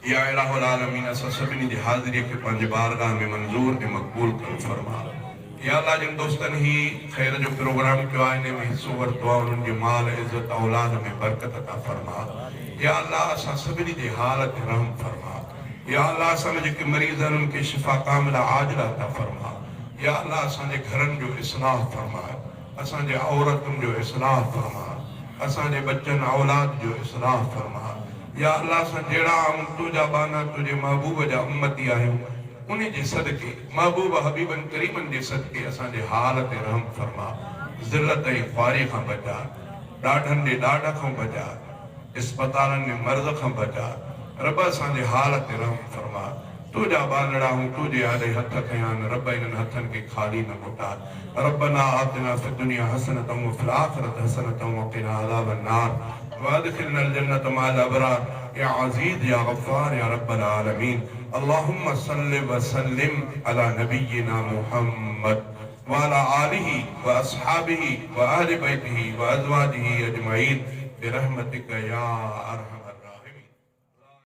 या इलाहुल आलमीन असां सभिनी जी हाज़िरी खे पंहिंजे बारगाह में मंज़ूर ऐं मक़बूल कर फरमा। या अल्लाह जिन दोस्तनि ही ख़ैर जो प्रोग्राम कयो आहे, इन में हिस्सो वरितो आहे, उन्हनि जे माल इज़्ज़त औलाद में बरकत अता फरमा। या अल्लाह असां सभिनी जे हाल ते रहम फरमा। या अल्लाह असां जेके मरीज़ आहिनि उनखे शिफ़ा कामिला आजिला अता फरमा। या अल्लाह असांजे घरनि जो इस्लाह फरमा, असांजे औरतुनि जो इस्लाह फरमा, असांजे बच्चन औलाद जो इस्लाह फरमा। या अल्लाह असां जहिड़ा तुंहिंजा बाना तुंहिंजे महबूब जा उम्मती आहियूं, उन जे सदके महबूब हबीबन करीमन जे सदके असांजे हाल ते रहम फरमा। ज़िल्लत ऐं ख्वारी खां बचा, ॾाढनि जे ॾाढ खां बचा, इस्पतालनि में मर्ज़ खां बचा। रब असांजे हाल ते रहम फरमा। तुंहिंजा बानड़ा हूं तुंहिंजे आॾे हथ खयां आहिनि, रब इन्हनि हथनि खे खाली न मोटा। रब्बना आतिना फ़िद दुनिया हसनतन व फ़िल आख़िरति हसनतन व क़िना अज़ाबन नार वअदखिलना अल-जन्नत मअल अबरार या अज़ीज़ या गफ़्फ़ार या रब्बल आलमीन। अल्लाहुम्मा सल्लि व सल्लिम अला नबिय्यिना मुहम्मद व अला आलिहि व अस्हाबिहि व अहलि बैतिहि व अज़वाजिहि अजमईन बिरहमतिका या अरहमर